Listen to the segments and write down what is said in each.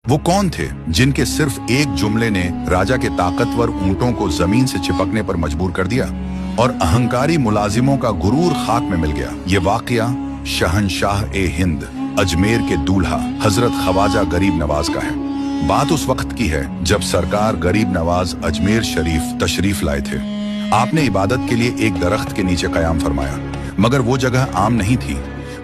वो कौन थे जिनके सिर्फ एक जुमले ने राजा के ताकतवर ऊंटों को जमीन से चिपकने पर मजबूर कर दिया और अहंकारी मुलाजिमों का गुरूर खाक में मिल गया। ये वाकया शहनशाह ए हिंद अजमेर के दूल्हा हजरत ख्वाजा गरीब नवाज का है। बात उस वक्त की है जब सरकार गरीब नवाज अजमेर शरीफ तशरीफ लाए थे। आपने इबादत के लिए एक दरख्त के नीचे कयाम फरमाया, मगर वो जगह आम नहीं थी।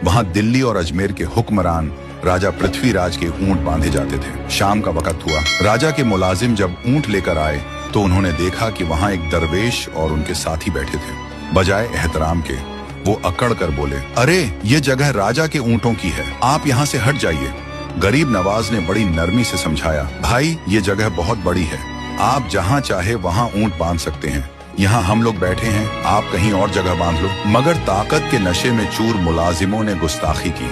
वहां दिल्ली और अजमेर के हुक्मरान राजा पृथ्वीराज के ऊंट बांधे जाते थे। शाम का वक्त हुआ, राजा के मुलाजिम जब ऊंट लेकर आए तो उन्होंने देखा कि वहां एक दरवेश और उनके साथी बैठे थे। बजाय एहतराम के वो अकड़ कर बोले, अरे ये जगह राजा के ऊंटों की है, आप यहाँ से हट जाइए। गरीब नवाज ने बड़ी नरमी से समझाया, भाई ये जगह बहुत बड़ी है, आप जहाँ चाहे वहाँ ऊंट बांध सकते हैं, यहाँ हम लोग बैठे हैं, आप कहीं और जगह बांध लो। मगर ताकत के नशे में चूर मुलाजिमों ने गुस्ताखी की,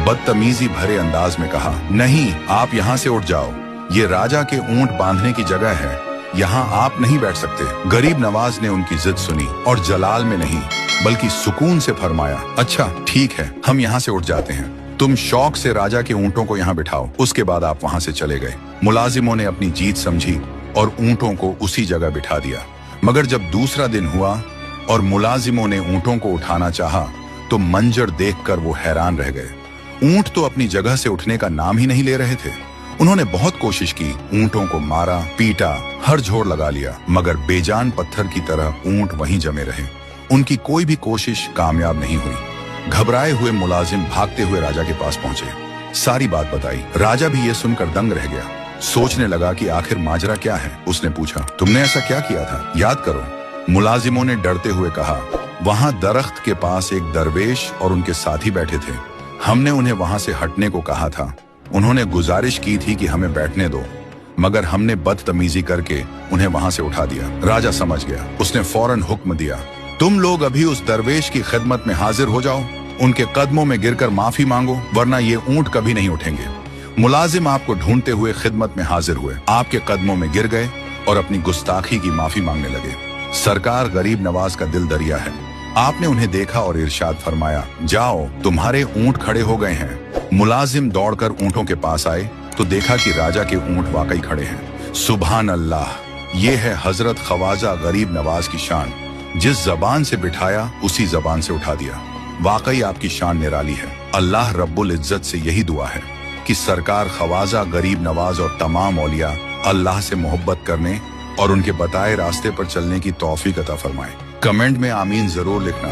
बदतमीजी भरे अंदाज में कहा, नहीं आप यहाँ से उठ जाओ, ये राजा के ऊंट बांधने की जगह है, यहाँ आप नहीं बैठ सकते। गरीब नवाज ने उनकी जिद सुनी और जलाल में नहीं बल्कि सुकून से फरमाया, अच्छा ठीक है, हम यहाँ से उठ जाते हैं, तुम शौक से राजा के ऊंटों को यहाँ बिठाओ। उसके बाद आप वहां से चले गए। मुलाजिमों ने अपनी जीत समझी और ऊंटों को उसी जगह बिठा दिया। मगर जब दूसरा दिन हुआ और मुलाजिमों ने ऊंटों को उठाना चाहा तो मंजर देखकर वो हैरान रह गए। ऊंट तो अपनी जगह से उठने का नाम ही नहीं ले रहे थे। उन्होंने बहुत कोशिश की, ऊंटों को मारा, पीटा, हर झोर लगा लिया, मगर बेजान पत्थर की तरह ऊंट वहीं जमे रहे। उनकी कोई भी कोशिश कामयाब नहीं हुई। घबराए हुए मुलाजिम भागते हुए राजा के पास पहुंचे, सारी बात बताई। राजा भी ये सुनकर दंग रह गया, सोचने लगा कि आखिर माजरा क्या है। उसने पूछा, तुमने ऐसा क्या किया था, याद करो। मुलाजिमों ने डरते हुए कहा, वहां दरख्त के पास एक दरवेश और उनके साथी बैठे थे, हमने उन्हें वहां से हटने को कहा था। उन्होंने गुजारिश की थी कि हमें बैठने दो, मगर हमने बदतमीजी करके उन्हें वहां से उठा दिया। राजा समझ गया, उसने फौरन हुक्म दिया, तुम लोग अभी उस दरवेश की खिदमत में हाजिर हो जाओ, उनके कदमों में गिरकर माफी मांगो, वरना ये ऊंट कभी नहीं उठेंगे। मुलाजिम आपको ढूंढते हुए खिदमत में हाजिर हुए, आपके कदमों में गिर गए और अपनी गुस्ताखी की माफी मांगने लगे। सरकार गरीब नवाज का दिल दरिया है। आपने उन्हें देखा और इरशाद फरमाया, जाओ तुम्हारे ऊंट खड़े हो गए हैं। मुलाजिम दौड़कर ऊंटों के पास आए तो देखा कि राजा के ऊंट वाकई खड़े हैं। सुभान अल्लाह, ये है हजरत ख्वाजा गरीब नवाज की शान। जिस जबान से बिठाया उसी जबान से उठा दिया। वाकई आपकी शान निराली है। अल्लाह रब्बुल इज्जत से यही दुआ है कि सरकार ख्वाजा गरीब नवाज और तमाम औलिया अल्लाह से मोहब्बत करने और उनके बताए रास्ते पर चलने की तौफीक अता फरमाए। कमेंट में आमीन जरूर लिखना।